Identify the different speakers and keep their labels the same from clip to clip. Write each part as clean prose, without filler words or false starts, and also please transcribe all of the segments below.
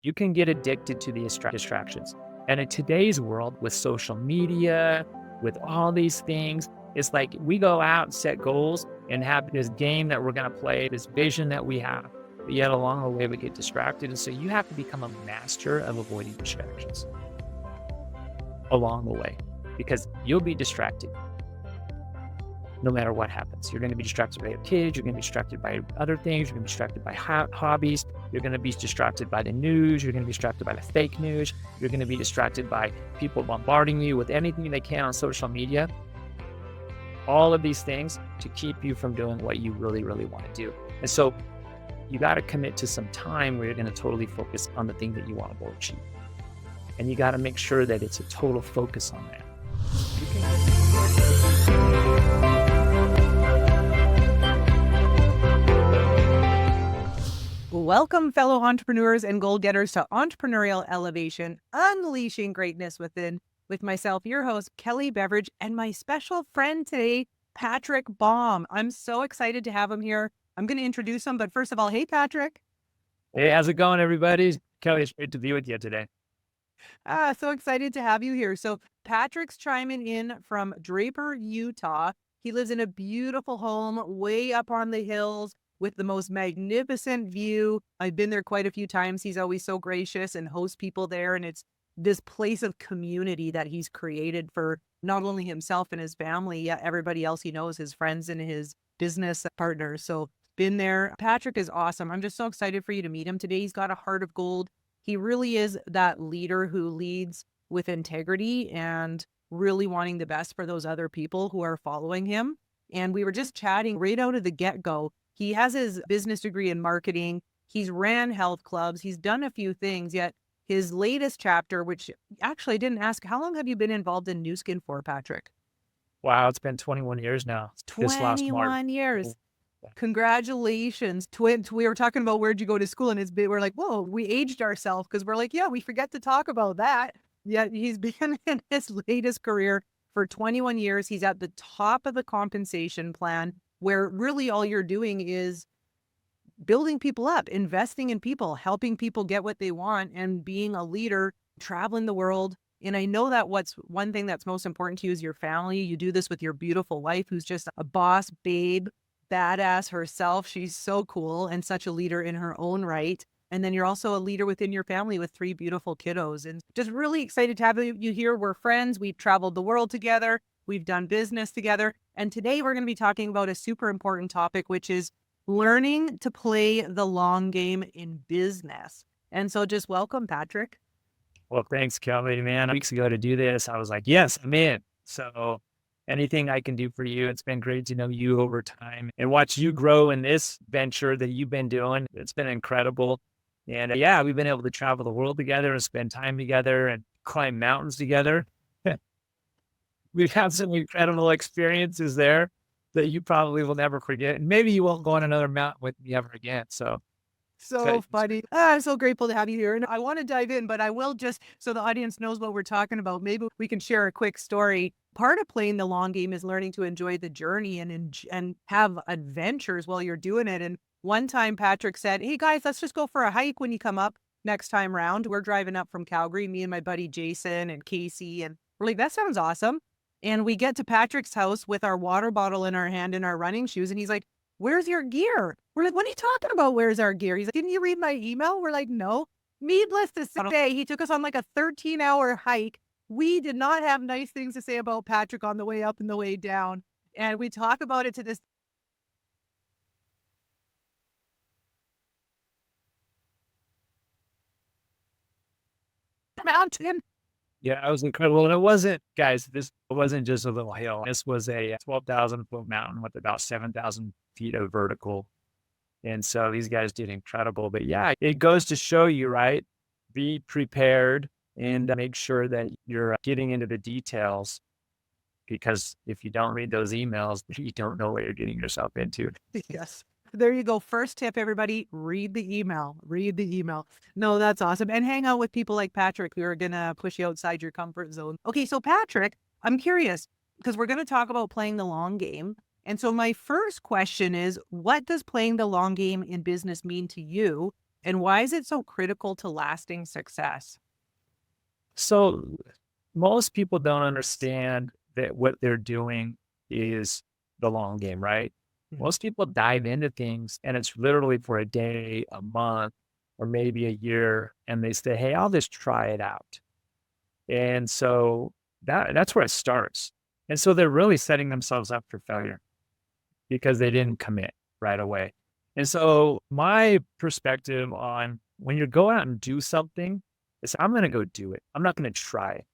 Speaker 1: You can get addicted to the distractions. And in today's world, with social media, with all these things, it's like we go out and set goals and have this game that we're going to play, this vision that we have. But yet along the way, we get distracted. And so you have to become a master of avoiding distractions along the way, because you'll be distracted no matter what happens. You're going to be distracted by your kids. You're going to be distracted by other things. You're going to be distracted by hobbies. You're going to be distracted by the news. You're going to be distracted by the fake news. You're going to be distracted by people bombarding you with anything they can on social media. All of these things to keep you from doing what you really, really want to do. And so you got to commit to some time where you're going to totally focus on the thing that you want to go achieve. And you got to make sure that it's a total focus on that.
Speaker 2: Welcome, fellow entrepreneurs and goal getters, to Entrepreneurial Elevation, Unleashing Greatness Within, with myself, your host, Kelley Beveridge, and my special friend today, Patrick Baum. I'm so excited to have him here. I'm going to introduce him, but first of all, hey, Patrick.
Speaker 1: Hey, how's it going, everybody? Kelley, it's great to be with you today.
Speaker 2: So excited to have you here. So Patrick's chiming in from Draper, Utah. He lives in a beautiful home way up on the hills with the most magnificent view. I've been there quite a few times. He's always so gracious and hosts people there. And it's this place of community that he's created for not only himself and his family, yet everybody else he knows, his friends and his business partners. So been there. Patrick is awesome. I'm just so excited for you to meet him today. He's got a heart of gold. He really is that leader who leads with integrity and really wanting the best for those other people who are following him. And we were just chatting right out of the get-go. He has his business degree in marketing. He's ran health clubs. He's done a few things, yet his latest chapter, which actually I didn't ask, how long have you been involved in Nu Skin for, Patrick?
Speaker 1: Wow, it's been 21 years now. This last March.
Speaker 2: 21 years. Congratulations. We were talking about where'd you go to school, and we're like, whoa, we aged ourselves because we're like, yeah, we forget to talk about that. Yet he's been in his latest career for 21 years. He's at the top of the compensation plan, where really all you're doing is building people up, investing in people, helping people get what they want, and being a leader, traveling the world. And I know that what's one thing that's most important to you is your family. You do this with your beautiful wife, who's just a boss babe, badass herself. She's so cool and such a leader in her own right. And then you're also a leader within your family with 3 beautiful kiddos. And just really excited to have you here. We're friends. We've traveled the world together. We've done business together. And today we're going to be talking about a super important topic, which is learning to play the long game in business. And so just welcome, Patrick.
Speaker 1: Well, thanks, Kelley, man. Weeks ago to do this, I was like, yes, I'm in. So anything I can do for you. It's been great to know you over time and watch you grow in this venture that you've been doing. It's been incredible. And yeah, we've been able to travel the world together and spend time together and climb mountains together. We've had some incredible experiences there that you probably will never forget. And maybe you won't go on another mountain with me ever again. So
Speaker 2: funny. I'm so grateful to have you here. And I want to dive in, but I will just, so the audience knows what we're talking about, maybe we can share a quick story. Part of playing the long game is learning to enjoy the journey and have adventures while you're doing it. And one time Patrick said, hey guys, let's just go for a hike when you come up next time round. We're driving up from Calgary, me and my buddy Jason and Casey. And we're like, that sounds awesome. And we get to Patrick's house with our water bottle in our hand and our running shoes. And he's like, where's your gear? We're like, what are you talking about? Where's our gear? He's like, didn't you read my email? We're like, no. Needless to say, he took us on like a 13-hour hike. We did not have nice things to say about Patrick on the way up and the way down. And we talk about it to this mountain.
Speaker 1: yeah, it was incredible. And it wasn't, guys, this wasn't just a little hill. This was a 12,000 foot mountain with about 7,000 feet of vertical. And so these guys did incredible. But yeah, it goes to show you, right? Be prepared and make sure that you're getting into the details, because if you don't read those emails, you don't know what you're getting yourself into.
Speaker 2: Yes. There you go. First tip, everybody, read the email. Read the email. No, that's awesome. And hang out with people like Patrick who are going to push you outside your comfort zone. Okay, so Patrick, I'm curious because we're going to talk about playing the long game. And so my first question is, what does playing the long game in business mean to you? And why is it so critical to lasting success?
Speaker 1: So most people don't understand that what they're doing is the long game, right?
Speaker 2: Mhm.
Speaker 1: Most people dive into things and it's literally for a day, a month, or maybe a year, and they say, "Hey, I'll just try it out." And so that's where it starts. And so they're really setting themselves up for failure because they didn't commit right away. And so my perspective on when you go out and do something is I'm going to go do it. I'm not going to try.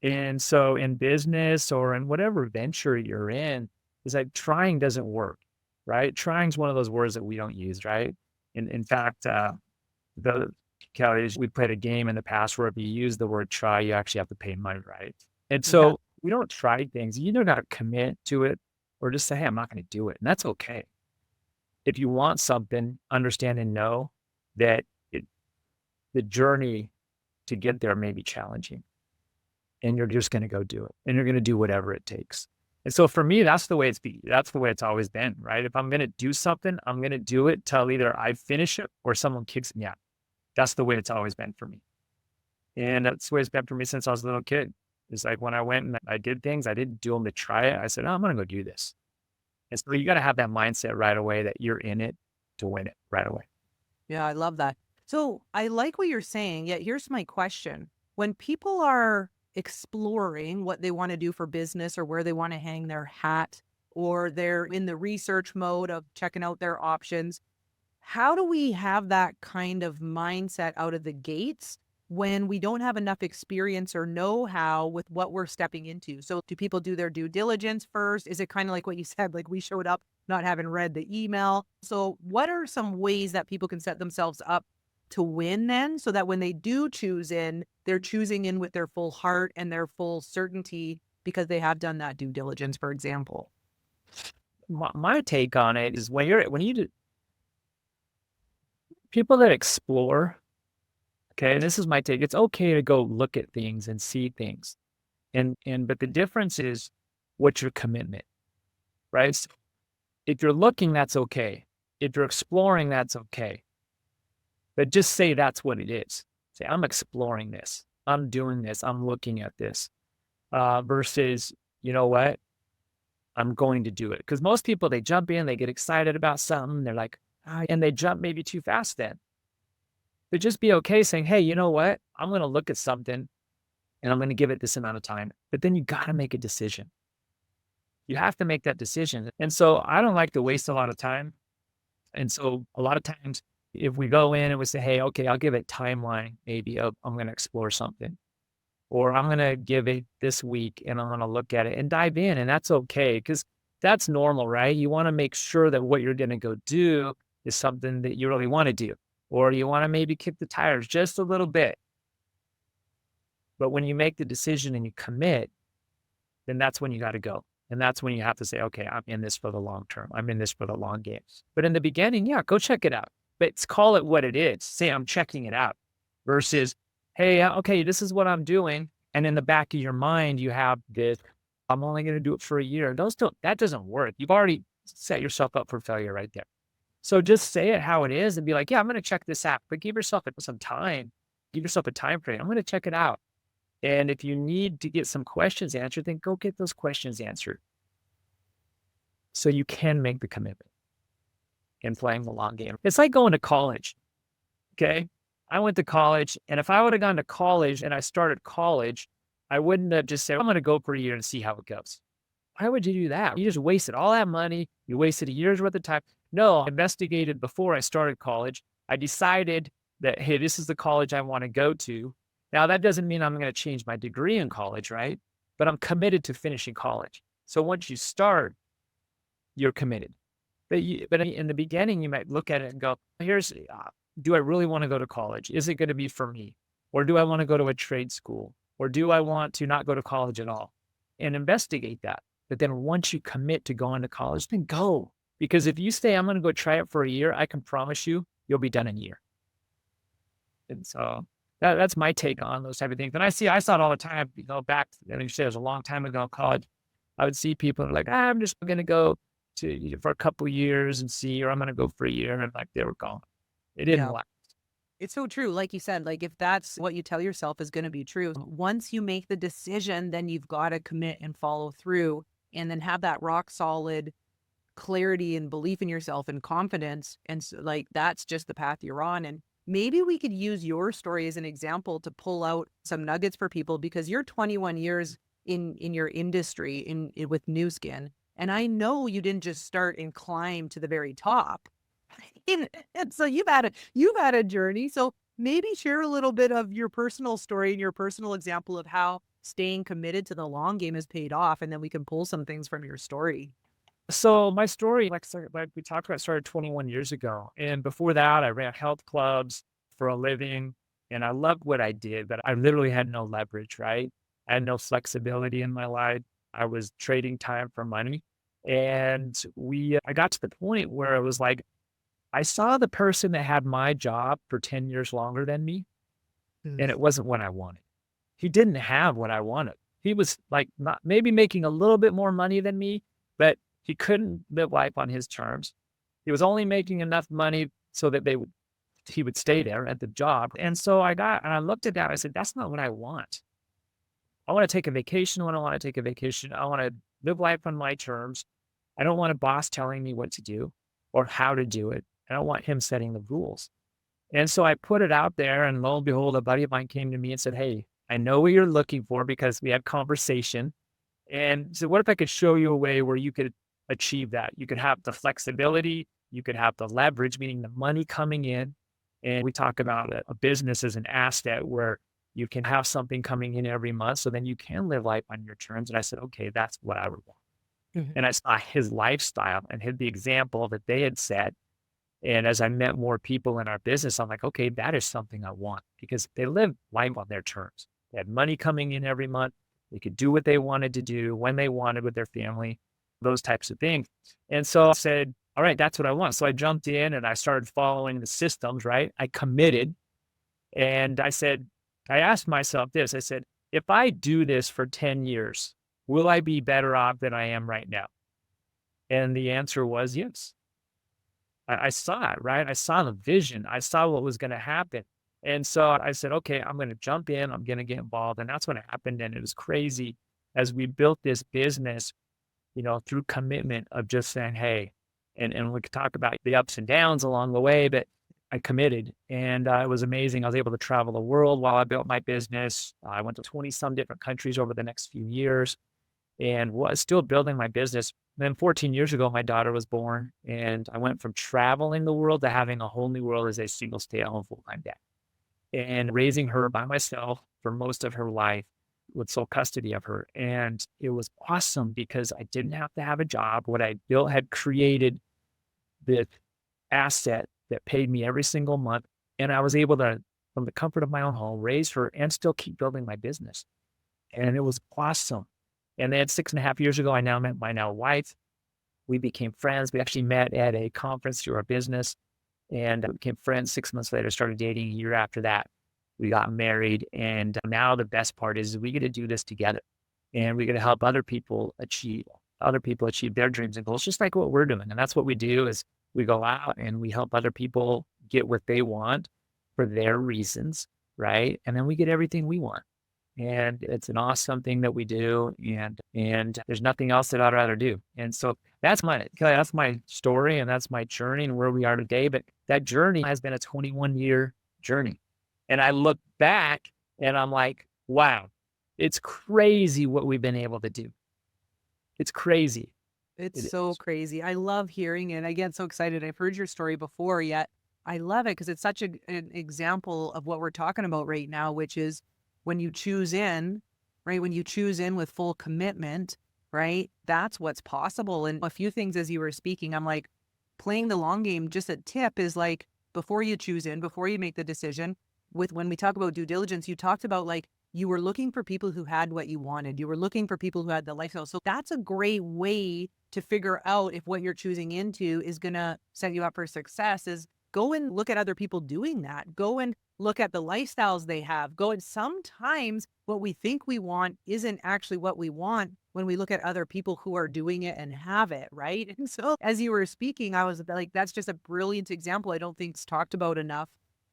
Speaker 1: And so in business or in whatever venture you're in, it's like trying doesn't work, right? Trying is one of those words that we don't use, right? In fact, the Kelley, we played a game in the past where if you use the word try, you actually have to pay money, right? And
Speaker 2: Okay.
Speaker 1: so we don't try things. You either got to commit to it or just say, hey, I'm not going to do it. And that's okay. If you want something, understand and know that it, the journey to get there may be challenging and you're just going to go do it and you're going to do whatever it takes. And so for me, that's the way it's always been, right? If I'm going to do something, I'm going to do it till either I finish it or someone kicks me out. That's the way it's always been for me. And that's the way it's been for me since I was a little kid. It's like when I went and I did things, I didn't do them to try it. I said, oh, I'm going to go do this. And so you got to have that mindset right away that you're in it to win it right away.
Speaker 2: Yeah, I love that. So I like what you're saying. Yet here's my question. When people are exploring what they want to do for business or where they want to hang their hat, or they're in the research mode of checking out their options, how do we have that kind of mindset out of the gates when we don't have enough experience or know-how with what we're stepping into? So do people do their due diligence first? Is it kind of like what you said, like we showed up not having read the email? So what are some ways that people can set themselves up to win then, so that when they do choose in, they're choosing in with their full heart and their full certainty because they have done that due diligence, for example?
Speaker 1: My take on it is when you do, people that explore, okay, this is my take. It's okay to go look at things and see things. But the difference is what's your commitment, right? So if you're looking, that's okay. If you're exploring, that's okay. But just say that's what it is. Say, I'm exploring this. I'm doing this. I'm looking at this. Versus, you know what? I'm going to do it. Because most people, they jump in, they get excited about something. They're like, "Ah," and they jump maybe too fast then. But just be okay saying, hey, you know what? I'm going to look at something and I'm going to give it this amount of time. But then you got to make a decision. You have to make that decision. And so I don't like to waste a lot of time. And so a lot of times, if we go in and we say, hey, okay, I'll give it timeline, maybe I'm going to explore something, or I'm going to give it this week and I'm going to look at it and dive in. And that's okay because that's normal, right? You want to make sure that what you're going to go do is something that you really want to do, or you want to maybe kick the tires just a little bit. But when you make the decision and you commit, then that's when you got to go. And that's when you have to say, okay, I'm in this for the long term. I'm in this for the long game. But in the beginning, yeah, go check it out. But call it what it is. Say, I'm checking it out versus, hey, okay, this is what I'm doing. And in the back of your mind, you have this, I'm only going to do it for a year. That doesn't work. You've already set yourself up for failure right there. So just say it how it is and be like, yeah, I'm going to check this out, but give yourself some time. Give yourself a time frame. I'm going to check it out. And if you need to get some questions answered, then go get those questions answered so you can make the commitment and playing the long game. It's like going to college. Okay. I went to college, and if I would have gone to college and I started college, I wouldn't have just said, I'm going to go for a year and see how it goes. Why would you do that? You just wasted all that money. You wasted a year's worth of time. No, I investigated before I started college. I decided that, hey, this is the college I want to go to. Now, that doesn't mean I'm going to change my degree in college, right? But I'm committed to finishing college. So once you start, you're committed. But in the beginning, you might look at it and go, do I really want to go to college? Is it going to be for me? Or do I want to go to a trade school? Or do I want to not go to college at all? And investigate that. But then once you commit to going to college, then go. Because if you say, I'm going to go try it for a year, I can promise you, you'll be done in a year. And so that's my take on those type of things. And I saw it all the time, back, and you say it was a long time ago in college. I would see people like, I'm just going to go for a couple of years and see, or I'm going to go for a year. And like, they were gone. It didn't
Speaker 2: Yeah.
Speaker 1: last.
Speaker 2: It's so true. Like you said, like if that's what you tell yourself is going to be true, once you make the decision, then you've got to commit and follow through and then have that rock solid clarity and belief in yourself and confidence. And so, like, that's just the path you're on. And maybe we could use your story as an example to pull out some nuggets for people because you're 21 years in your industry with New Skin. And I know you didn't just start and climb to the very top. And so you've had a journey. So maybe share a little bit of your personal story and your personal example of how staying committed to the long game has paid off. And then we can pull some things from your story.
Speaker 1: So my story, like we talked about, started 21 years ago. And before that, I ran health clubs for a living and I loved what I did, but I literally had no leverage, right? I had no flexibility in my life. I was trading time for money. And I got to the point where it was like, I saw the person that had my job for 10 years longer than me, and it wasn't what I wanted. He didn't have what I wanted. He was like not maybe making a little bit more money than me, but he couldn't live life on his terms. He was only making enough money so that he would stay there at the job. And so I looked at that. I said, that's not what I want. I want to take a vacation when I want to take a vacation. I want to live life on my terms. I don't want a boss telling me what to do or how to do it. I don't want him setting the rules. And so I put it out there, and lo and behold, a buddy of mine came to me and said, hey, I know what you're looking for because we had conversation. And so what if I could show you a way where you could achieve that? You could have the flexibility, you could have the leverage, meaning the money coming in. And we talk about a business as an asset where you can have something coming in every month. So then you can live life on your terms. And I said, okay, that's what I would want.
Speaker 2: Mhm.
Speaker 1: And I saw his lifestyle and the example that they had set. And as I met more people in our business, I'm like, okay, that is something I want because they live life on their terms. They had money coming in every month. They could do what they wanted to do when they wanted with their family, those types of things. And so I said, all right, that's what I want. So I jumped in and I started following the systems, right? I committed and I asked myself this. I said, if I do this for 10 years, will I be better off than I am right now? And the answer was yes. I saw it, right? I saw the vision. I saw what was going to happen. And so I said, okay, I'm going to jump in. I'm going to get involved. And that's what happened. And it was crazy as we built this business, through commitment of just saying, hey, and we could talk about the ups and downs along the way, but I committed and it was amazing. I was able to travel the world while I built my business. I went to 20 some different countries over the next few years and was still building my business. Then 14 years ago, my daughter was born, and I went from traveling the world to having a whole new world as a single stay-at-home full-time dad and raising her by myself for most of her life with sole custody of her. And it was awesome because I didn't have to have a job. What I built had created this asset that paid me every single month. And I was able to, from the comfort of my own home, raise her and still keep building my business. And it was awesome. And then 6.5 years ago, I now met my now wife. We became friends. We actually met at a conference through our business and became friends. 6 months later, started dating. A year after that, we got married. And now the best part is we get to do this together and we get to help other people achieve their dreams and goals, just like what we're doing. And that's what we do is we go out and we help other people get what they want for their reasons, right? And then we get everything we want. And it's an awesome thing that we do, and there's nothing else that I'd rather do. And so that's my story, and that's my journey and where we are today. But that journey has been a 21-year journey, and I look back and I'm like, wow, it's crazy what we've been able to do. It's crazy. It
Speaker 2: It's so
Speaker 1: is.
Speaker 2: crazy. I love hearing it. I get so excited. I've heard your story before, yet I love it because it's such an example of what we're talking about right now, which is when you choose in, right? When you choose in with full commitment, right? That's what's possible. And a few things as you were speaking, I'm like, playing the long game, just a tip is like, before you choose in, before you make the decision, when we talk about due diligence, you talked about like, you were looking for people who had what you wanted. You were looking for people who had the lifestyle. So that's a great way to figure out if what you're choosing into is going to set you up for success is go and look at other people doing that. Go and look at the lifestyles they have. Go and sometimes what we think we want isn't actually what we want when we look at other people who are doing it and have it, right? And so as you were speaking, I was like, that's just a brilliant example I don't think's talked about enough.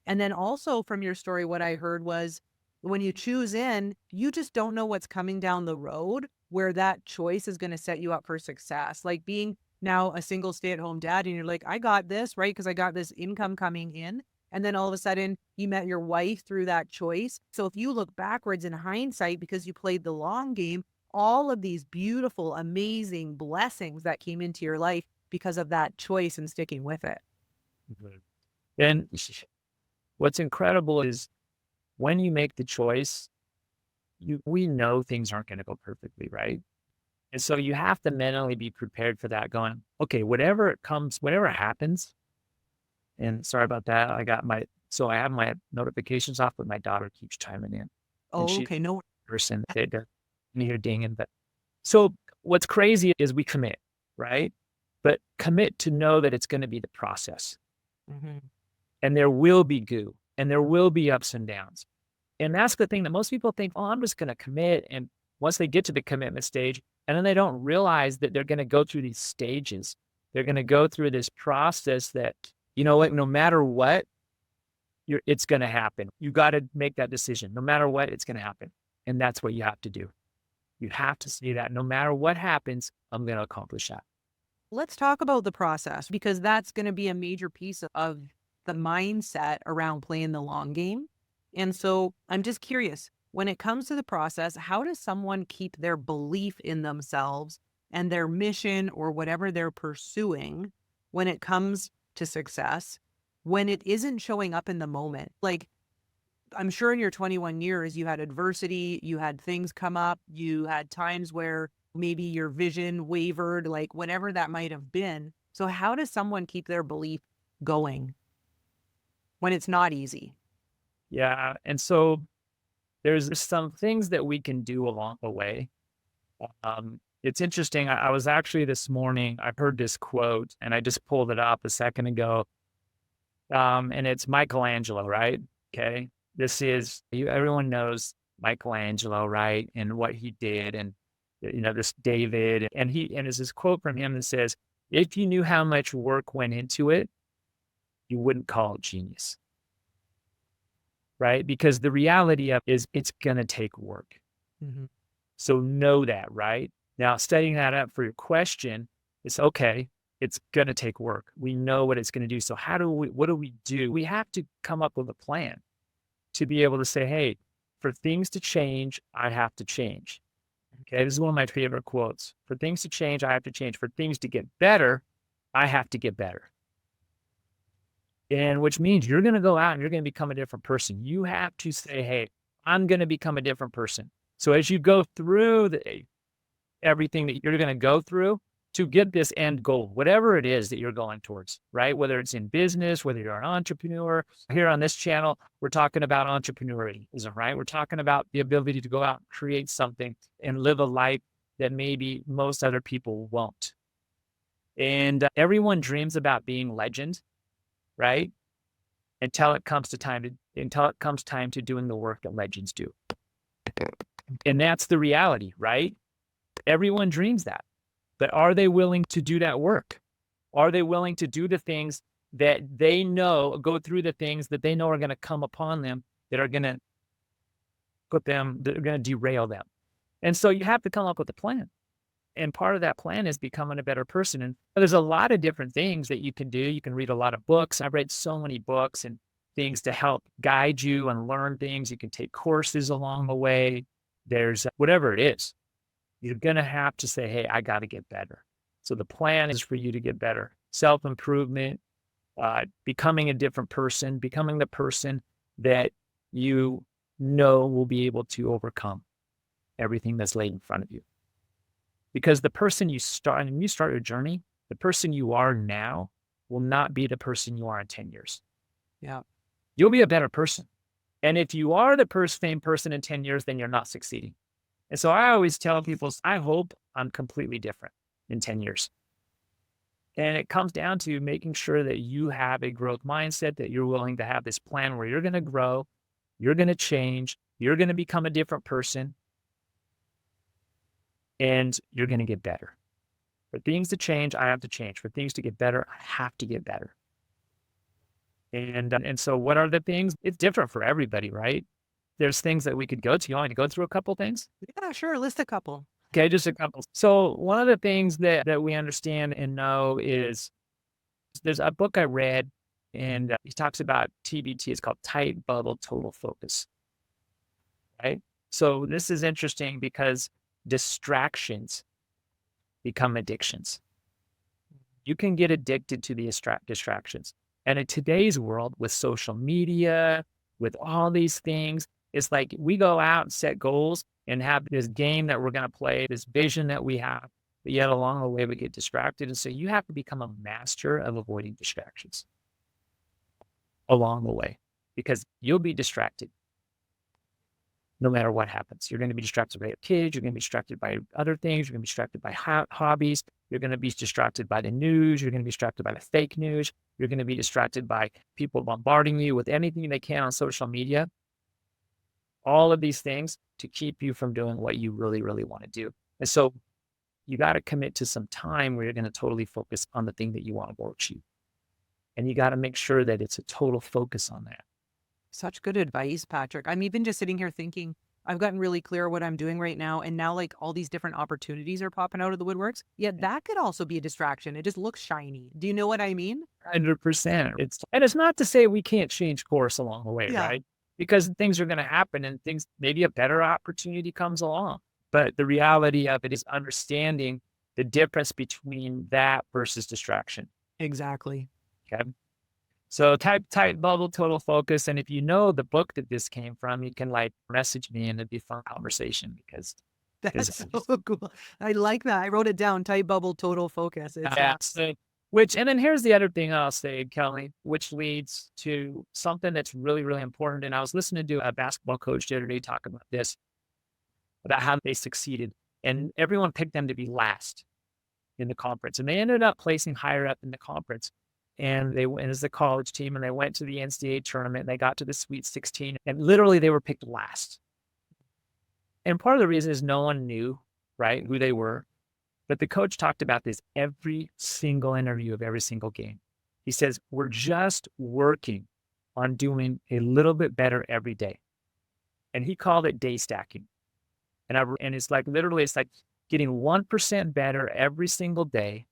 Speaker 2: And then also from your story, what I heard was when you choose in, you just don't know what's coming down the road where that choice is going to set you up for success. Like being now a single stay-at-home dad and you're like, I got this, right? Because I got this income coming in. And then all of a sudden you met your wife through that choice. So if you look backwards in hindsight, because you played the long game, all of these beautiful, amazing blessings that came into your life because of that choice and sticking with it.
Speaker 1: Mhm. And what's incredible is when you make the choice, we know things aren't going to go perfectly, right? And so you have to mentally be prepared for that going, okay, whatever it comes, whatever happens. And sorry about that. So I have my notifications off, but my daughter keeps chiming in and
Speaker 2: Oh,
Speaker 1: she's
Speaker 2: okay. No.
Speaker 1: a person that doesn't hear dinging. But so what's crazy is we commit, right? But commit to know that it's going to be the process
Speaker 2: Mhm.
Speaker 1: and there will be goo and there will be ups and downs. And that's the thing that most people think, oh, I'm just going to commit. And once they get to the commitment stage, and then they don't realize that they're going to go through these stages. They're going to go through this process that, you know what, no matter what, it's going to happen. You got to make that decision. No matter what, it's going to happen. And that's what you have to do. You have to see that no matter what happens, I'm going to accomplish that.
Speaker 2: Let's talk about the process because that's going to be a major piece of the mindset around playing the long game. And so I'm just curious, when it comes to the process, how does someone keep their belief in themselves and their mission or whatever they're pursuing when it comes to success, when it isn't showing up in the moment? Like, I'm sure in your 21 years, you had adversity, you had things come up, you had times where maybe your vision wavered, like whatever that might have been. So, how does someone keep their belief going when it's not easy?
Speaker 1: Yeah. And so there's some things that we can do along the way. It's interesting. I was actually this morning, I heard this quote and I just pulled it up a second ago. And it's Michelangelo, right? Okay. Everyone knows Michelangelo, right? And what he did and, this David. And there's this quote from him that says, if you knew how much work went into it, you wouldn't call it genius, right? Because the reality of is it's going to take work.
Speaker 2: Mhm.
Speaker 1: So know that, right? Now, setting that up for your question, it's okay. It's going to take work. We know what it's going to do. So what do we do? We have to come up with a plan to be able to say, hey, for things to change, I have to change. Okay. This is one of my favorite quotes. For things to change, I have to change. For things to get better, I have to get better. And which means you're going to go out and you're going to become a different person. You have to say, hey, I'm going to become a different person. So as you go through everything that you're going to go through to get this end goal, whatever it is that you're going towards, right? Whether it's in business, whether you're an entrepreneur. Here on this channel, we're talking about entrepreneurism, right? We're talking about the ability to go out and create something and live a life that maybe most other people won't. And everyone dreams about being legend, right? Until it comes time to doing the work that legends do. And that's the reality, right? Everyone dreams that. But are they willing to do that work? Are they willing to do the things that they know, go through the things that they know are going to come upon them that are going to that are going to derail them? And so you have to come up with a plan. And part of that plan is becoming a better person. And there's a lot of different things that you can do. You can read a lot of books. I've read so many books and things to help guide you and learn things. You can take courses along the way. There's whatever it is. You're going to have to say, hey, I got to get better. So the plan is for you to get better. Self-improvement, becoming a different person, becoming the person that you know will be able to overcome everything that's laid in front of you. Because the person you start, when you start your journey, the person you are now will not be the person you are in 10 years.
Speaker 2: Yeah.
Speaker 1: You'll be a better person. And if you are the same person in 10 years, then you're not succeeding. And so I always tell people, I hope I'm completely different in 10 years. And it comes down to making sure that you have a growth mindset, that you're willing to have this plan where you're going to grow, you're going to change, you're going to become a different person. and you're going to get better. For things to change, I have to change. For things to get better, I have to get better. And so what are the things? It's different for everybody, right? There's things that we could go to. You want me to go through a couple things?
Speaker 2: Yeah, sure. List a couple.
Speaker 1: Okay, just a couple. So one of the things that we understand and know is there's a book I read, and he talks about TBT. It's called tight bubble total focus, right? So this is interesting because distractions become addictions. You can get addicted to the distractions. And in today's world with social media, with all these things, it's like we go out and set goals and have this game that we're going to play, this vision that we have, but yet along the way we get distracted. And so you have to become a master of avoiding distractions along the way because you'll be distracted no matter what happens. You're going to be distracted by your kids. You're going to be distracted by other things. You're going to be distracted by hobbies. You're going to be distracted by the news. You're going to be distracted by the fake news. You're going to be distracted by people bombarding you with anything they can on social media. All of these things to keep you from doing what you really, really want to do. And so you got to commit to some time where you're going to totally focus on the thing that you want to achieve. And you got to make sure that it's a total focus on that.
Speaker 2: Such good advice, Patrick. I'm even just sitting here thinking, I've gotten really clear what I'm doing right now. And now like all these different opportunities are popping out of the woodworks. Yet that could also be a distraction. It just looks shiny. Do you know what I mean?
Speaker 1: 100%. It's not to say we can't change course along the way,
Speaker 2: Yeah.
Speaker 1: right? Because things are going to happen and maybe a better opportunity comes along. But the reality of it is understanding the difference between that versus distraction.
Speaker 2: Exactly.
Speaker 1: Okay. So tight bubble, total focus. And if you know the book that this came from, you can like message me and it'd be a fun conversation because
Speaker 2: That's so cool. I like that. I wrote it down. Tight bubble, total focus.
Speaker 1: and then here's the other thing I'll say, Kelley, which leads to something that's really, really important. And I was listening to a basketball coach the other day talk about this, about how they succeeded. And everyone picked them to be last in the conference. And they ended up placing higher up in the conference. And they went as a college team and they went to the NCAA tournament and they got to the Sweet 16 and literally they were picked last. And part of the reason is no one knew, right, who they were. But the coach talked about this every single interview of every single game. He says, we're just working on doing a little bit better every day. And he called it day stacking. And it's like, literally, it's like getting 1% better every single day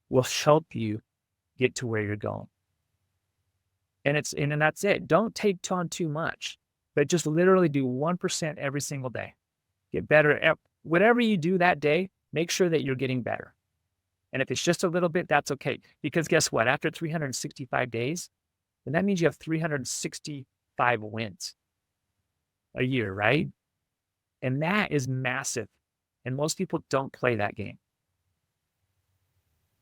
Speaker 1: will help you get to where you're going. And that's it. Don't take on too much, but just literally do 1% every single day. Get better. Whatever you do that day, make sure that you're getting better. And if it's just a little bit, that's okay. Because guess what? After 365 days, then that means you have 365 wins a year, right? And that is massive. And most people don't play that game.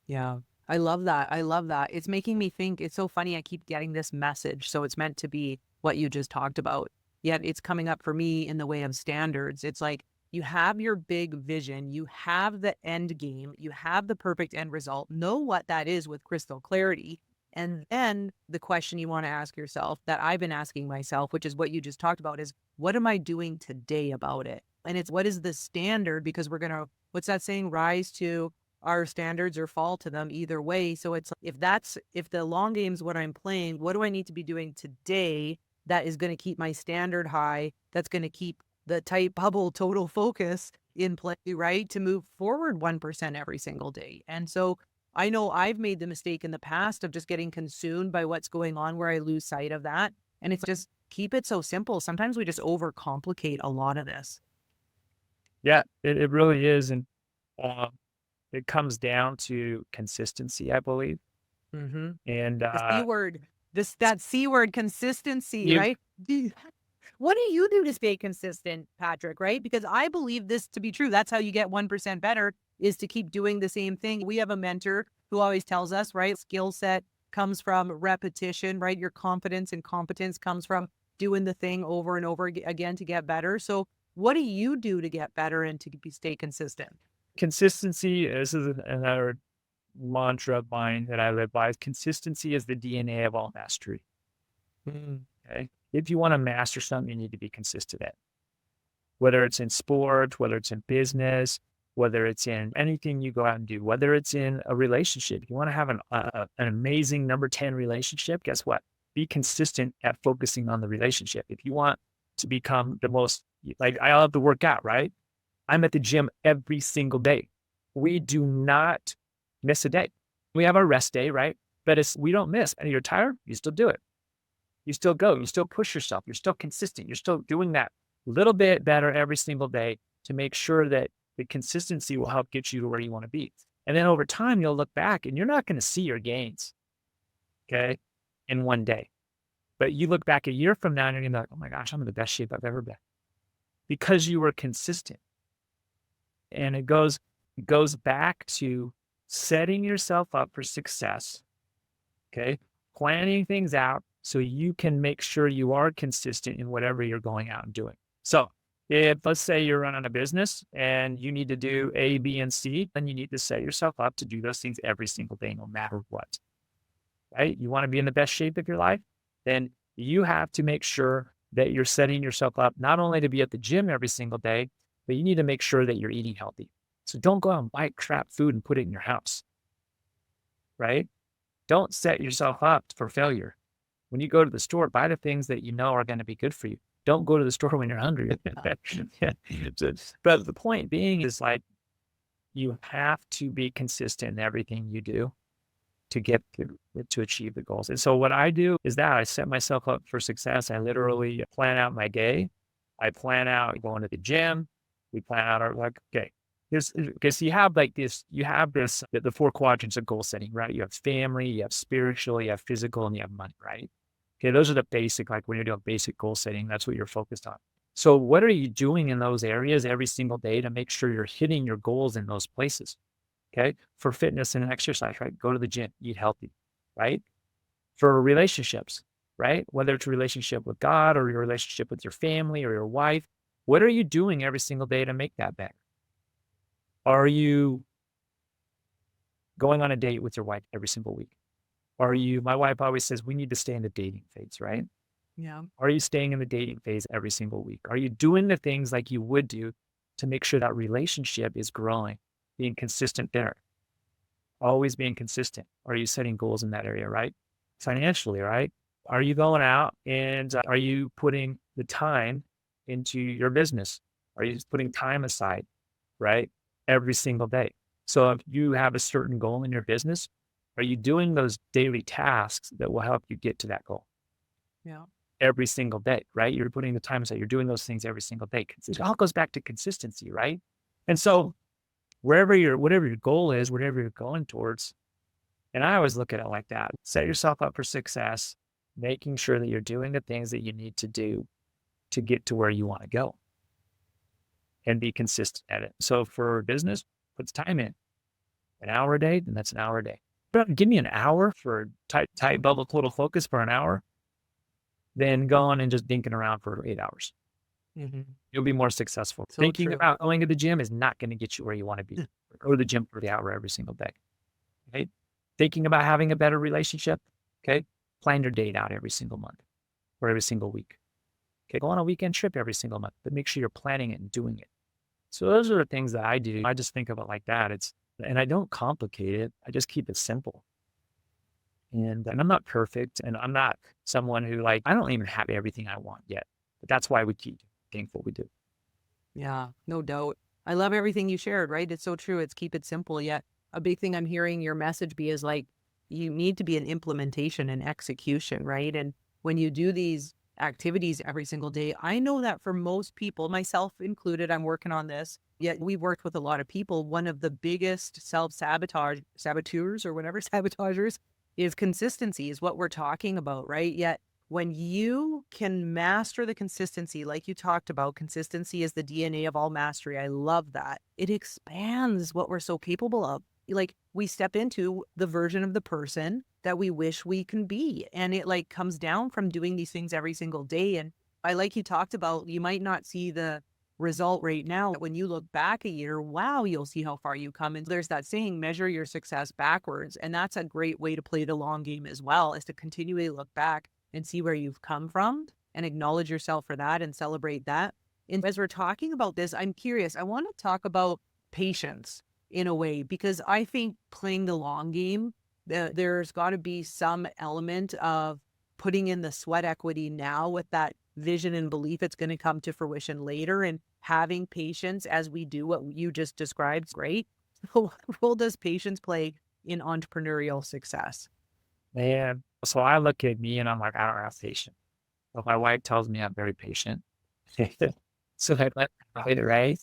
Speaker 2: Yeah. I love that. I love that. It's making me think. It's so funny. I keep getting this message. So it's meant to be what you just talked about. Yet it's coming up for me in the way of standards. It's like you have your big vision. You have the end game. You have the perfect end result. Know what that is with crystal clarity. And then the question you want to ask yourself that I've been asking myself, which is what you just talked about, is what am I doing today about it? And it's what is the standard? Because we're going to, what's that saying? Rise to our standards or fall to them either way. So it's if the long game is what I'm playing, what do I need to be doing today that is going to keep my standard high? That's going to keep the tight bubble total focus in play, right? To move forward 1% every single day. And so I know I've made the mistake in the past of just getting consumed by what's going on where I lose sight of that. And it's just keep it so simple. Sometimes we just overcomplicate a lot of this.
Speaker 1: Yeah, it really is. And it comes down to consistency, I believe.
Speaker 2: Mm-hmm.
Speaker 1: And
Speaker 2: the C word, that C word, consistency, right? What do you do to stay consistent, Patrick, right? Because I believe this to be true. That's how you get 1% better, is to keep doing the same thing. We have a mentor who always tells us, right? Skill set comes from repetition, right? Your confidence and competence comes from doing the thing over and over again to get better. So what do you do to get better and to stay consistent?
Speaker 1: Consistency, this is another mantra of mine that I live by. Consistency is the DNA of all mastery. Okay. If you want to master something, you need to be consistent at. whether it's in sport, whether it's in business, whether it's in anything you go out and do, whether it's in a relationship. You want to have an amazing number 10 relationship. Guess what? Be consistent at focusing on the relationship. If you want to become the most, like I love to work out, right? I'm at the gym every single day. We do not miss a day. We have our rest day, right? But we don't miss. And you're tired, you still do it. You still go, you still push yourself. You're still consistent. You're still doing that little bit better every single day to make sure that the consistency will help get you to where you want to be. And then over time, you'll look back and you're not going to see your gains, okay, in one day. But you look back a year from now and you're going to be like, oh my gosh, I'm in the best shape I've ever been because you were consistent. And it goes back to setting yourself up for success, okay, planning things out so you can make sure you are consistent in whatever you're going out and doing. So if let's say you're running a business and you need to do A, B, and C, then you need to set yourself up to do those things every single day, no matter what, right? You want to be in the best shape of your life, then you have to make sure that you're setting yourself up not only to be at the gym every single day, but you need to make sure that you're eating healthy. So don't go out and buy crap food and put it in your house, right? Don't set yourself up for failure. When you go to the store, buy the things that you know are going to be good for you. Don't go to the store when you're hungry. But the point being is like, you have to be consistent in everything you do to get to achieve the goals. And so what I do is that I set myself up for success. I literally plan out my day. I plan out going to the gym. We plan out our, like, okay, because you have the 4 quadrants of goal setting, right? You have family, you have spiritual, you have physical, and you have money, right? Okay, those are the basic, like when you're doing basic goal setting, that's what you're focused on. So what are you doing in those areas every single day to make sure you're hitting your goals in those places? Okay, for fitness and exercise, right? Go to the gym, eat healthy, right? For relationships, right? Whether it's a relationship with God or your relationship with your family or your wife, what are you doing every single day to make that better? Are you going on a date with your wife every single week? My wife always says, we need to stay in the dating phase, right?
Speaker 2: Yeah.
Speaker 1: Are you staying in the dating phase every single week? Are you doing the things like you would do to make sure that relationship is growing, being consistent there? Always being consistent. Are you setting goals in that area, right? Financially, right? Are you going out and are you putting the time into your business? Are you putting time aside, right? Every single day. So if you have a certain goal in your business, are you doing those daily tasks that will help you get to that goal?
Speaker 2: Yeah.
Speaker 1: Every single day, right? You're putting the time aside. You're doing those things every single day. It all goes back to consistency, right? And so whatever your goal is, whatever you're going towards, and I always look at it like that. Set yourself up for success, making sure that you're doing the things that you need to do to get to where you want to go and be consistent at it. So for business, put the time in. An hour a day, then that's an hour a day. But give me an hour for tight bubble total focus for an hour, then go on and just dinking around for 8 hours.
Speaker 2: Mm-hmm.
Speaker 1: You'll be more successful.
Speaker 2: So
Speaker 1: Thinking
Speaker 2: true.
Speaker 1: about going to the gym is not going to get you where you want to be. Go to the gym for the hour every single day. Okay. Thinking about having a better relationship. Okay. Plan your date out every single month or every single week. Okay. Go on a weekend trip every single month, but make sure you're planning it and doing it. So those are the things that I do. I just think of it like that. And I don't complicate it. I just keep it simple. And I'm not perfect. And I'm not someone who I don't even have everything I want yet. But that's why we keep doing what we do.
Speaker 2: Yeah, no doubt. I love everything you shared, right? It's so true. It's keep it simple. Yet a big thing I'm hearing your message be is you need to be an implementation and execution, right? And when you do these activities every single day, I know that for most people, myself included, I'm working on this. Yet we worked with a lot of people. One of the biggest saboteurs or whatever, sabotagers is consistency, is what we're talking about, right? Yet when you can master the consistency, like you talked about, consistency is the DNA of all mastery. I love that. It expands what we're so capable of. We step into the version of the person that we wish we can be. And it comes down from doing these things every single day. And you talked about, you might not see the result right now. When you look back a year, wow, you'll see how far you come. And there's that saying, measure your success backwards. And that's a great way to play the long game as well, is to continually look back and see where you've come from and acknowledge yourself for that and celebrate that. And as we're talking about this, I'm curious. I want to talk about patience in a way, because I think playing the long game, there's got to be some element of putting in the sweat equity now with that vision and belief it's going to come to fruition later, and having patience as we do what you just described. Great. So what role does patience play in entrepreneurial success?
Speaker 1: Man, so I look at me and I'm like, I don't have patience. But my wife tells me I'm very patient. So I let her ride it, right?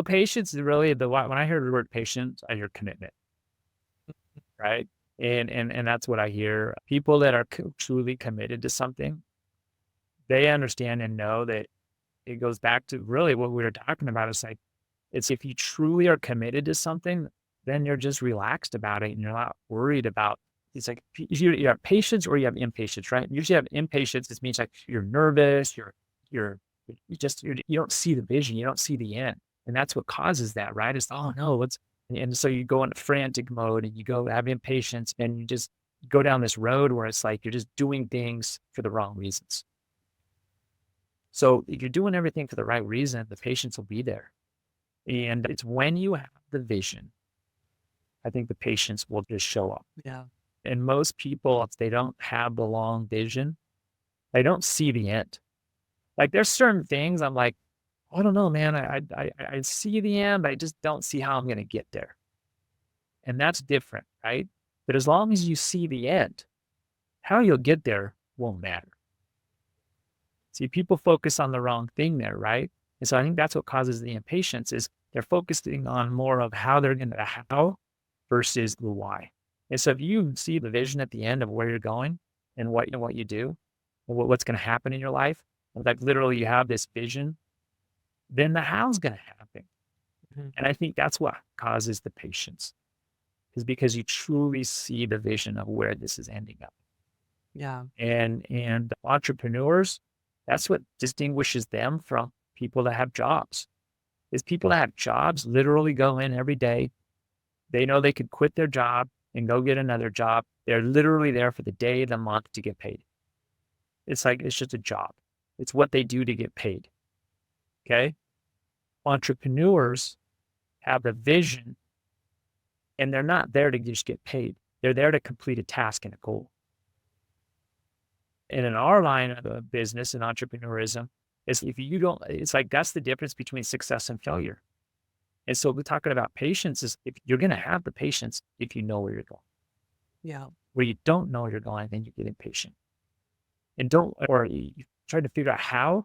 Speaker 1: Patience is really when I hear the word patience, I hear commitment, right? And that's what I hear. People that are truly committed to something, they understand and know that it goes back to really what we were talking about. It's like, it's if you truly are committed to something, then you're just relaxed about it and you're not worried about. It's like you have patience or you have impatience, right? Usually, you have impatience. This means like you're nervous, you're you don't see the vision, you don't see the end, and that's what causes that, right? It's oh no, what's and so you go into frantic mode and you go have impatience and you just go down this road where it's like you're just doing things for the wrong reasons. So if you're doing everything for the right reason, the patience will be there. And it's when you have the vision, I think the patience will just show up.
Speaker 2: Yeah.
Speaker 1: And most people, if they don't have the long vision, they don't see the end. Like there's certain things I'm like, I don't know, man. I see the end, but I just don't see how I'm going to get there. And that's different, right? But as long as you see the end, how you'll get there won't matter. See, people focus on the wrong thing there, right? And so I think that's what causes the impatience is they're focusing on more of how they're going to how versus the why. And so if you see the vision at the end of where you're going and what you do, and what's going to happen in your life, like literally you have this vision, then the how's going to happen.
Speaker 2: Mhm.
Speaker 1: And I think that's what causes the patience is because you truly see the vision of where this is ending up.
Speaker 2: Yeah.
Speaker 1: And entrepreneurs, that's what distinguishes them from people that have jobs. Is people that have jobs literally go in every day. They know they could quit their job and go get another job. They're literally there for the day of the month to get paid. It's like it's just a job. It's what they do to get paid. Okay? Entrepreneurs have the vision and they're not there to just get paid. They're there to complete a task and a goal. And in our line of business and entrepreneurism, is if you don't, it's like that's the difference between success and failure. And so we're talking about patience is if you're going to have the patience if you know where you're going.
Speaker 2: Yeah.
Speaker 1: Where you don't know where you're going, then you get impatient. And don't, or you try to figure out how.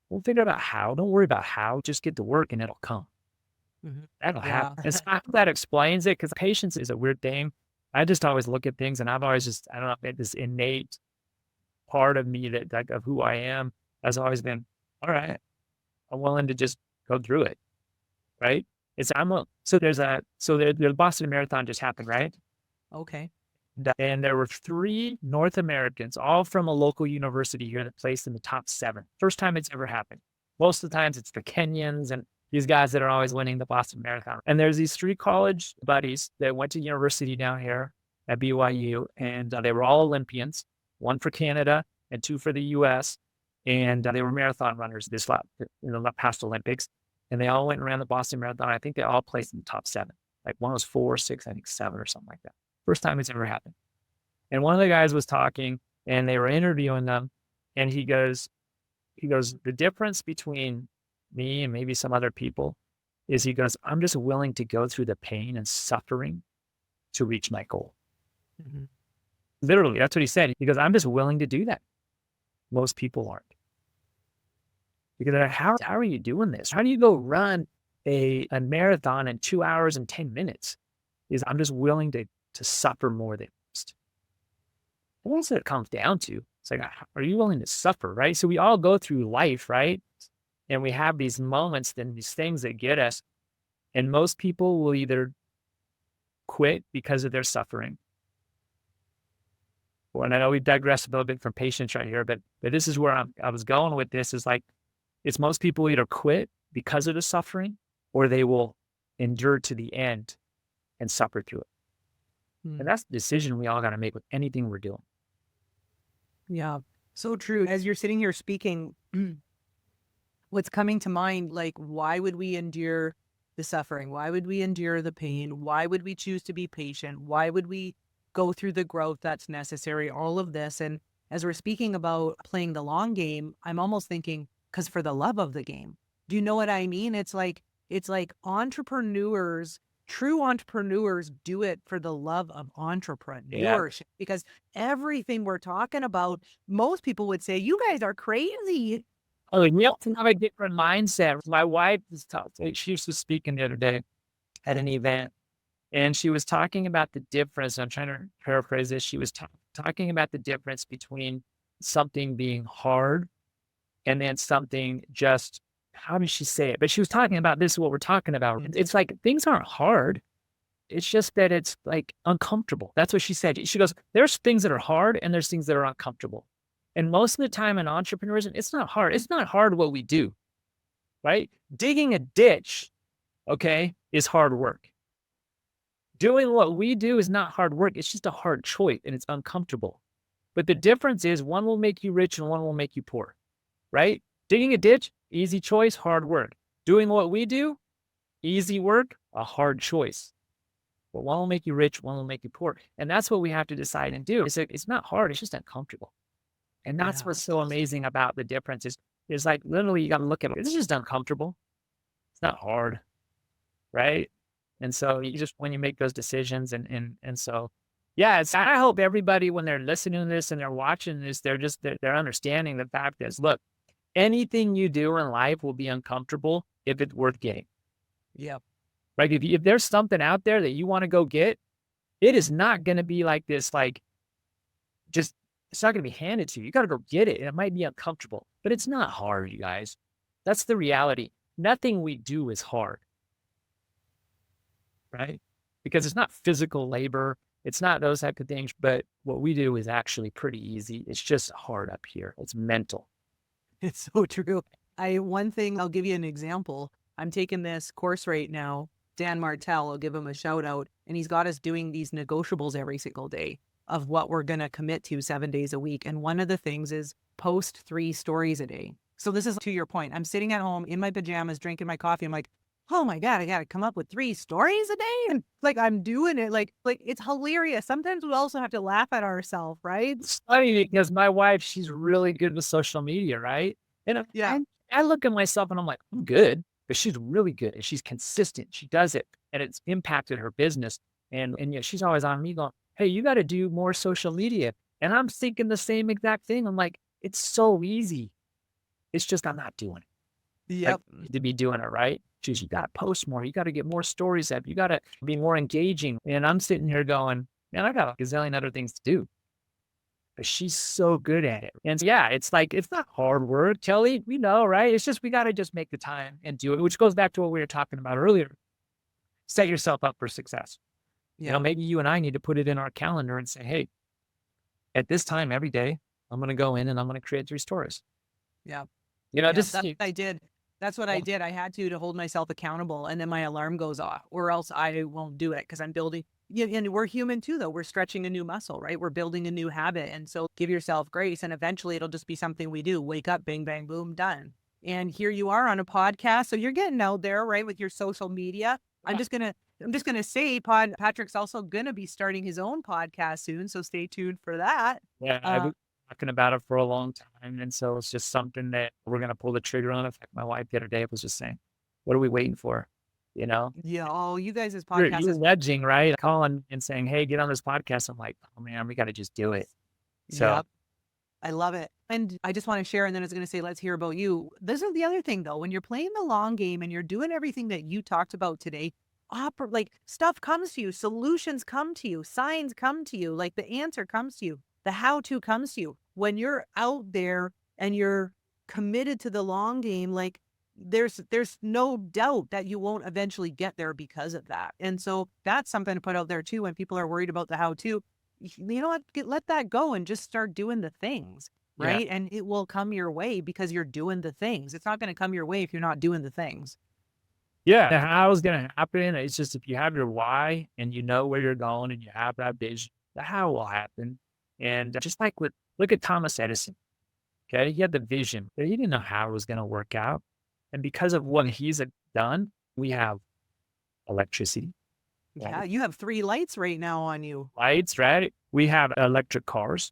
Speaker 1: We'll figure out how. Don't worry about how. Just get to work and it'll come.
Speaker 2: Mhm.
Speaker 1: That'll
Speaker 2: Yeah.
Speaker 1: happen. And so I hope that explains it because patience is a weird thing. I just always look at things and I've always just, I don't know, this innate part of me that like of who I am has always been, all right, I'm willing to just go through it. Right. So the Boston Marathon just happened, right?
Speaker 2: Okay.
Speaker 1: And there were 3 North Americans, all from a local university here that placed in the top 7. First time it's ever happened. Most of the times it's the Kenyans and these guys that are always winning the Boston Marathon. And there's these 3 college buddies that went to university down here at BYU, and they were all Olympians, 1 for Canada and 2 for the US. And they were marathon runners this past Olympics. And they all went around the Boston Marathon. I think they all placed in the top 7. Like one was 4, 6, I think 7 or something like that. First time it's ever happened. And one of the guys was talking and they were interviewing them. And he goes, the difference between me and maybe some other people is he goes, I'm just willing to go through the pain and suffering to reach my goal.
Speaker 2: Mhm.
Speaker 1: Literally, that's what he said. He goes, I'm just willing to do that. Most people aren't. Because they're like, how are you doing this? How do you go run a marathon in 2 hours and 10 minutes? Is I'm just willing to suffer more than most. And that's what it comes down to. It's like, are you willing to suffer, right? So we all go through life, right? And we have these moments and these things that get us. And most people will either quit because of their suffering. Or, and I know we digress a little bit from patience right here, but this is where I was going with this is like, it's most people either quit because of the suffering or they will endure to the end and suffer through it.
Speaker 2: Mm.
Speaker 1: And that's the decision we all got to make with anything we're doing.
Speaker 2: Yeah. So true. As you're sitting here speaking, what's coming to mind, like, why would we endure the suffering? Why would we endure the pain? Why would we choose to be patient? Why would we go through the growth that's necessary? All of this. And as we're speaking about playing the long game, I'm almost thinking, because for the love of the game. Do you know what I mean? It's like entrepreneurs, true entrepreneurs do it for the love of
Speaker 1: Yeah.
Speaker 2: entrepreneurship, because everything we're talking about, most people would say, you guys are crazy.
Speaker 1: Oh, we have to have a different mindset. My wife was talking, she was speaking the other day at an event, and she was talking about the difference. I'm trying to paraphrase this. She was talking about the difference between something being hard and then something just, how did she say it? But she was talking about this is what we're talking about. It's like things aren't hard. It's just that it's like uncomfortable. That's what she said. She goes, there's things that are hard and there's things that are uncomfortable. And most of the time in entrepreneurship, it's not hard. It's not hard what we do, right? Digging a ditch, okay, is hard work. Doing what we do is not hard work. It's just a hard choice and it's uncomfortable. But the difference is one will make you rich and one will make you poor, right? Digging a ditch, easy choice, hard work. Doing what we do, easy work, a hard choice. But one will make you rich, one will make you poor. And that's what we have to decide and do. It's not hard, it's just uncomfortable. And that's
Speaker 2: Yeah.
Speaker 1: what's so amazing about the difference is like literally you got to look at it. It's just uncomfortable. It's not hard, right? And so you just when you make those decisions and so yeah, it's I hope everybody when they're listening to this and they're watching this, they're understanding the fact is look, anything you do in life will be uncomfortable if it's worth getting.
Speaker 2: Yep.
Speaker 1: Right? If there's something out there that you want to go get, it is not going to be like this, like just it's not going to be handed to you. You got to go get it. And it might be uncomfortable, but it's not hard, you guys. That's the reality. Nothing we do is hard, right? Because it's not physical labor. It's not those type of things, but what we do is actually pretty easy. It's just hard up here. It's mental.
Speaker 2: It's so true. One thing, I'll give you an example. I'm taking this course right now. Dan Martell, I'll give him a shout out. And he's got us doing these negotiables every single day of what we're going to commit to 7 days a week. And one of the things is post 3 stories a day. So this is to your point. I'm sitting at home in my pajamas, drinking my coffee. I'm like, oh my God, I got to come up with 3 stories a day. And like, I'm doing it. Like it's hilarious. Sometimes we also have to laugh at ourselves, right?
Speaker 1: It's funny because my wife, she's really good with social media, right? And
Speaker 2: Yeah.
Speaker 1: I look at myself and I'm like, I'm good, but she's really good and she's consistent. She does it and it's impacted her business. And yeah, she's always on me going, hey, you got to do more social media. And I'm thinking the same exact thing. I'm like, it's so easy. It's just I'm not doing it.
Speaker 2: Yep.
Speaker 1: Like, to be doing it right. She's, you got to post more. You got to get more stories up. You got to be more engaging. And I'm sitting here going, man, I got a gazillion other things to do. But she's so good at it. And yeah, it's like, it's not hard work, Kelley. We know, right? It's just, we got to just make the time and do it, which goes back to what we were talking about earlier. Set yourself up for success. You know, maybe you and I need to put it in our calendar and say, hey, at this time every day, I'm going to go in and I'm going to create 3 stories.
Speaker 2: Yeah.
Speaker 1: You know, just
Speaker 2: that's what I did. That's what I did. I had to hold myself accountable, and then my alarm goes off, or else I won't do it because I'm building. Yeah, and we're human too, though. We're stretching a new muscle, right? We're building a new habit, and so give yourself grace, and eventually it'll just be something we do. Wake up, bang, bang, boom, done. And here you are on a podcast, so you're getting out there, right, with your social media. I'm just gonna say, Patrick's also gonna be starting his own podcast soon, so stay tuned for that.
Speaker 1: yeah, I've been talking about it for a long time. And so it's just something that we're going to pull the trigger on. In fact, my wife the other day was just saying, what are we waiting for? You know,
Speaker 2: Yeah. Oh, you guys'
Speaker 1: you're
Speaker 2: podcast is.
Speaker 1: nudging, right? Calling and saying, hey, get on this podcast. I'm like, oh man, we got to just do it. So
Speaker 2: Yep. I love it. And I just want to share, and then it's going to say, let's hear about you. This is the other thing, though. When you're playing the long game and you're doing everything that you talked about today, like stuff comes to you, solutions come to you, signs come to you, like the answer comes to you, the how-to comes to you. When you're out there and you're committed to the long game, like there's no doubt that you won't eventually get there because of that. And so that's something to put out there too when people are worried about the how-to. You know what? Let that go and just start doing the things, right? And it will come your way because you're doing the things. It's not going to come your way if you're not doing the things.
Speaker 1: yeah, the how is going to happen. It's just if you have your why and you know where you're going and you have that vision, the how will happen. And just look at Thomas Edison. Okay. He had the vision, but he didn't know how it was going to work out. And because of what he's done, we have electricity,
Speaker 2: Yeah,
Speaker 1: right?
Speaker 2: you have 3 lights right now on you.
Speaker 1: Lights, right? We have electric cars,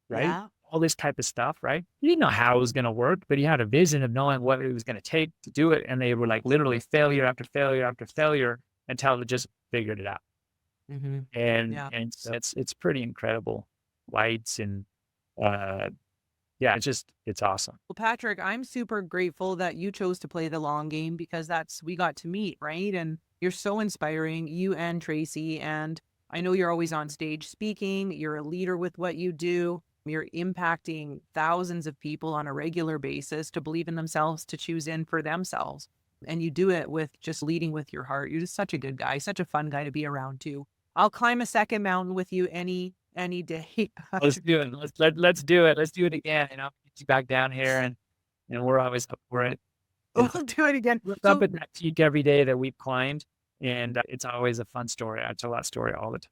Speaker 1: right?
Speaker 2: Yeah.
Speaker 1: All this type of stuff, right? He didn't know how it was going to work, but he had a vision of knowing what it was going to take to do it. And they were like literally failure after failure after failure until they just figured it out.
Speaker 2: Mhm.
Speaker 1: And
Speaker 2: Yeah.
Speaker 1: so it's pretty incredible. Lights and uh yeah, it's awesome.
Speaker 2: Well, Patrick, I'm super grateful that you chose to play the long game because we got to meet, right? And you're so inspiring, you and Tracy. And I know you're always on stage speaking. You're a leader with what you do. You're impacting thousands of people on a regular basis to believe in themselves, to choose in for themselves. And you do it with just leading with your heart. You're just such a good guy, such a fun guy to be around too. I'll climb a second mountain with you any day.
Speaker 1: Let's do it. Let's do it. Let's do it again. Get you back down here and we're always up for it.
Speaker 2: We'll
Speaker 1: It's
Speaker 2: do it again.
Speaker 1: look up
Speaker 2: So
Speaker 1: at that peak every day that we've climbed, and it's always a fun story. I tell that story all the time.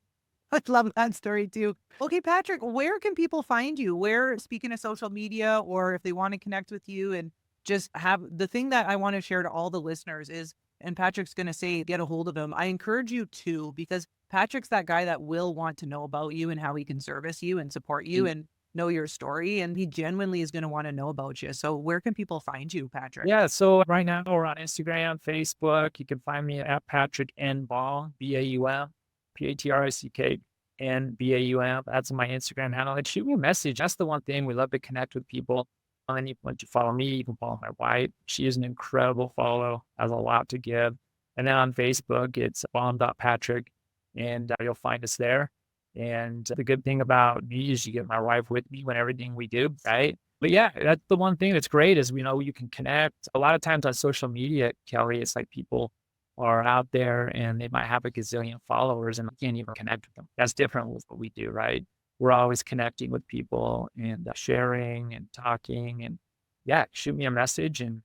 Speaker 2: I love that story too. Okay, Patrick, where can people find you? Where, speaking of social media, or if they want to connect with you and just have the thing that I want to share to all the listeners is, and Patrick's going to say, get a hold of him. I encourage you to, because Patrick's that guy that will want to know about you and how he can service you and support you and know your story. And he genuinely is going to want to know about you. So where can people find you, Patrick?
Speaker 1: Yeah, so right now we're on Instagram, Facebook. You can find me at Patrick N. Baum, Baum, Patrick N. Baum. That's my Instagram handle. And shoot me a message. That's the one thing. We love to connect with people. And you want to follow me, you can follow my wife. She is an incredible follow, has a lot to give. And then on Facebook, it's Baum.Patrick, and you'll find us there. And the good thing about me is you get my wife with me when everything we do, right? But yeah, that's the one thing that's great is, you can connect. A lot of times on social media, Kelley, it's like people are out there and they might have a gazillion followers and you can't even connect with them. That's different with what we do, right? We're always connecting with people and sharing and talking and yeah, shoot me a message and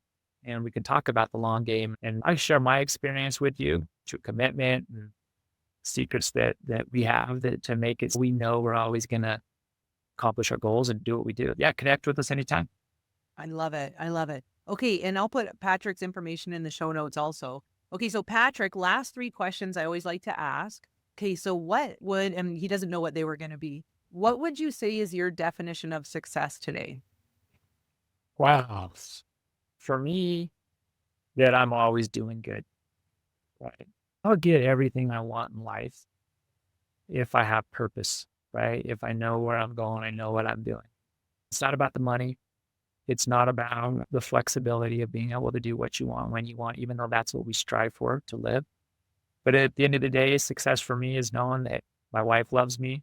Speaker 1: we can talk about the long game. And I share my experience with you through commitment and secrets that we have that to make it so we know we're always gonna accomplish our goals and do what we do. Yeah, connect with us anytime.
Speaker 2: I love it. I love it. Okay. And I'll put Patrick's information in the show notes also. Okay. So, Patrick, last 3 questions I always like to ask. Okay. So, and he doesn't know what they were going to be. What would you say is your definition of success today?
Speaker 1: Wow. For me, that I'm always doing good, right? I'll get everything I want in life if I have purpose, right? If I know where I'm going, I know what I'm doing. It's not about the money. It's not about the flexibility of being able to do what you want when you want, even though that's what we strive for to live. But at the end of the day, success for me is knowing that my wife loves me,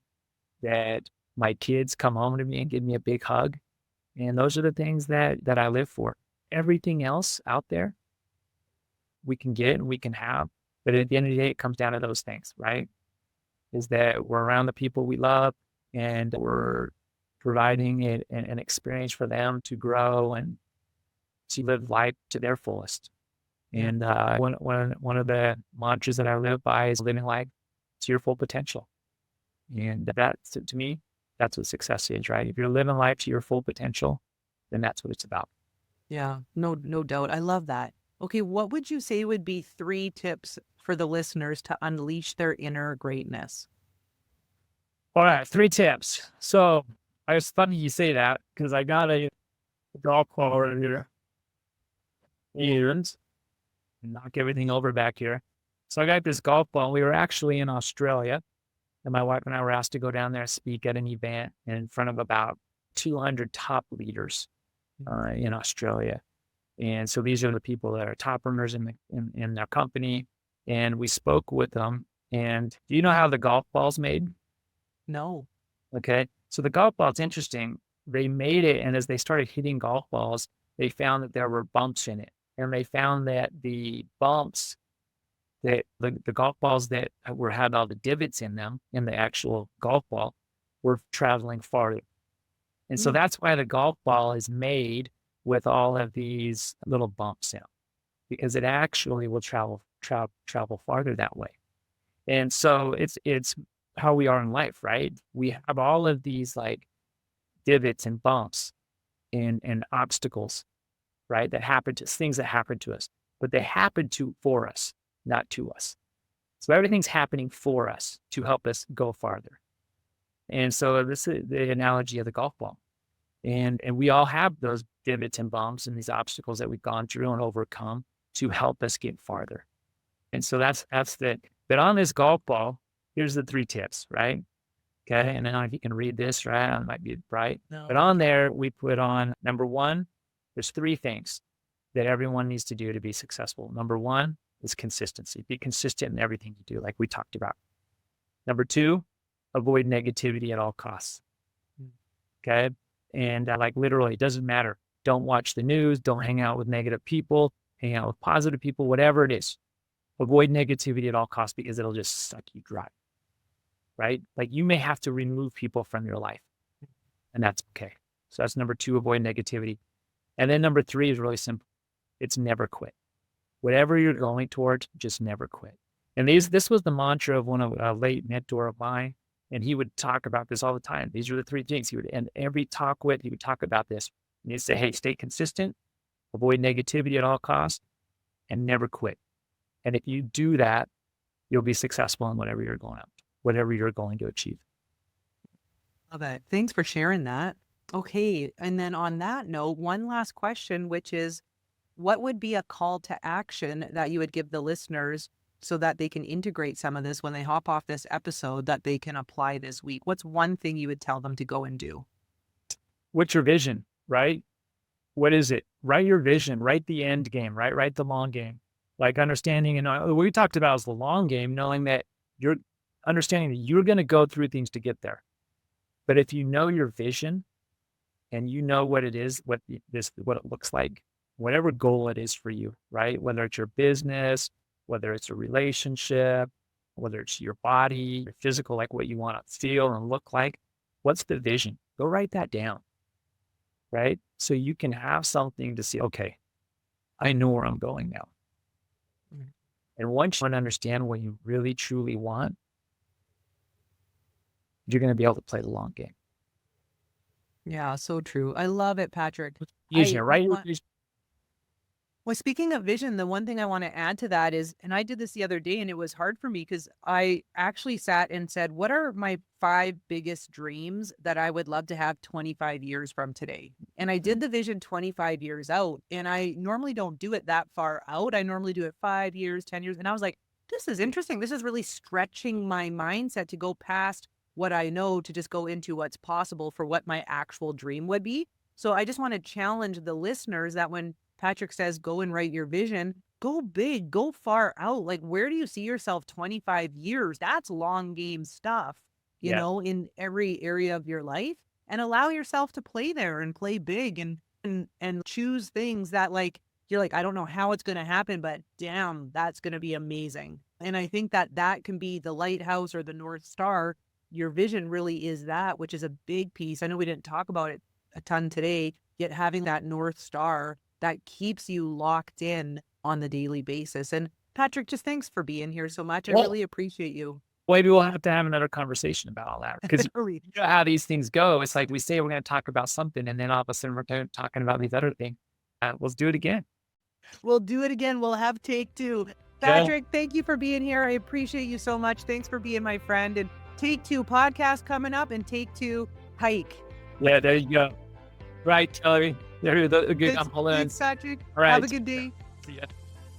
Speaker 1: that my kids come home to me and give me a big hug. And those are the things that I live for. Everything else out there, we can get and we can have. But at the end of the day, it comes down to those things, right? Is that we're around the people we love and we're providing an experience for them to grow and to live life to their fullest.
Speaker 2: Yeah.
Speaker 1: And one of the mantras that I live by is living life to your full potential. And that, to me, that's what success is, right? If you're living life to your full potential, then that's what it's about.
Speaker 2: Yeah. No doubt. I love that. Okay. What would you say would be 3 tips for the listeners to unleash their inner greatness?
Speaker 1: All right, 3 tips. So it's funny you say that because I got a golf ball right here. And knock everything over back here. So I got this golf ball. We were actually in Australia, and my wife and I were asked to go down there and speak at an event in front of about 200 top leaders in Australia. And so these are the people that are top earners in their company. And we spoke with them. And do you know how the golf ball's made?
Speaker 2: No.
Speaker 1: Okay. So the golf ball, it's interesting. They made it, and as they started hitting golf balls, they found that there were bumps in it. And they found that the bumps, that the golf balls that had all the divots in them, in the actual golf ball, were traveling farther. And so that's why the golf ball is made with all of these little bumps in it, because it actually will travel farther that way. And so it's how we are in life, right? We have all of these like divots and bumps and obstacles. right? That happen to us, things that happen to us, but they happen for us, not to us. So everything's happening for us to help us go farther. And so this is the analogy of the golf ball. And we all have those divots and bumps and these obstacles that we've gone through and overcome to help us get farther. And so that's the, but on this golf ball, here's the 3 tips, right? Okay. And I don't know if you can read this, right? It might be bright.
Speaker 2: No.
Speaker 1: But on there, we put on number 1, there's 3 things that everyone needs to do to be successful. Number 1 is consistency. Be consistent in everything you do, like we talked about. Number 2, avoid negativity at all costs. Okay. And like literally, it doesn't matter. Don't watch the news. Don't hang out with negative people. Hang out with positive people, whatever it is. Avoid negativity at all costs because it'll just suck you dry. Right? Like you may have to remove people from your life, and that's okay. So that's number 2, avoid negativity. And then number 3 is really simple. It's never quit. Whatever you're going towards, just never quit. And this was the mantra of a late mentor of mine. And he would talk about this all the time. These are the 3 things he would end every talk with. He would talk about this. And he'd say, hey, stay consistent, avoid negativity at all costs, and never quit. And if you do that, you'll be successful in whatever you're going to achieve.
Speaker 2: Love it. Thanks for sharing that. Okay. And then on that note, one last question, which is, what would be a call to action that you would give the listeners so that they can integrate some of this when they hop off this episode that they can apply this week? What's one thing you would tell them to go and do?
Speaker 1: What's your vision, right? What is it? Write your vision, write the end game, right? Write the long game. Like understanding, and what we talked about is the long game, knowing that you're understanding that you're going to go through things to get there. But if you know your vision and you know what it is, what it looks like, whatever goal it is for you, right? Whether it's your business, whether it's a relationship, whether it's your body, your physical, like what you want to feel and look like, what's the vision? Go write that down, right? So you can have something to see, okay, I know where I'm going now. And once you understand what you really, truly want, you're going to be able to play the long game.
Speaker 2: Yeah, so true. I love it, Patrick.
Speaker 1: Vision, right?
Speaker 2: Well, speaking of vision, the one thing I want to add to that is, and I did this the other day and it was hard for me because I actually sat and said, what are my 5 biggest dreams that I would love to have 25 years from today? And I did the vision 25 years out, and I normally don't do it that far out. I normally do it 5 years, 10 years. And I was like, this is interesting. This is really stretching my mindset to go past what I know to just go into what's possible for what my actual dream would be. So I just want to challenge the listeners that when Patrick says, go and write your vision, go big, go far out. Like, where do you see yourself 25 years? That's long game stuff, you know, in every area of your life, and allow yourself to play there and play big and choose things that like, you're like, I don't know how it's going to happen, but damn, that's going to be amazing. And I think that can be the lighthouse or the North Star. Your vision really is that, which is a big piece. I know we didn't talk about it a ton today, yet having that North Star that keeps you locked in on the daily basis. And Patrick, just thanks for being here so much. I really appreciate you.
Speaker 1: Maybe we'll have to have another conversation about all that, because you know how these things go. It's like we say we're going to talk about something, and then all of a sudden we're talking about these other things. Let's do it again.
Speaker 2: We'll do it again. We'll have take 2. Patrick, thank you for being here. I appreciate you so much. Thanks for being my friend. And take 2 podcast coming up, and take 2 hike.
Speaker 1: Yeah, there you go. Right, Kelley. There, good. I'm pulling.
Speaker 2: Thanks, Patrick.
Speaker 1: All right.
Speaker 2: Have a good day.
Speaker 1: See ya.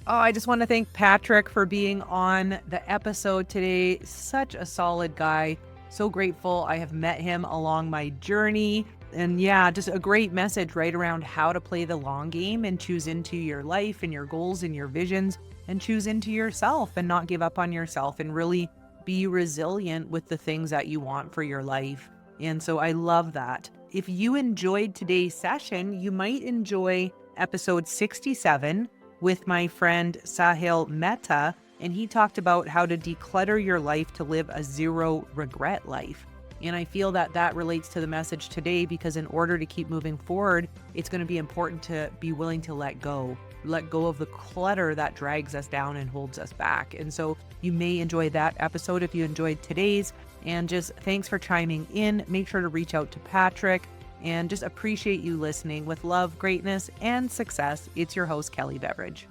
Speaker 2: Oh, I just want to thank Patrick for being on the episode today. Such a solid guy. So grateful I have met him along my journey. And yeah, just a great message right around how to play the long game and choose into your life and your goals and your visions, and choose into yourself and not give up on yourself, and really be resilient with the things that you want for your life. And so I love that. If you enjoyed today's session, you might enjoy episode 67 with my friend Sahil Mehta, and he talked about how to declutter your life to live a 0 regret life. And I feel that relates to the message today, because in order to keep moving forward, it's going to be important to be willing to let go of the clutter that drags us down and holds us back. And so you may enjoy that episode if you enjoyed today's. And just thanks for chiming in. Make sure to reach out to Patrick and just appreciate you listening. With love, greatness, and success, it's your host, Kelley Beveridge.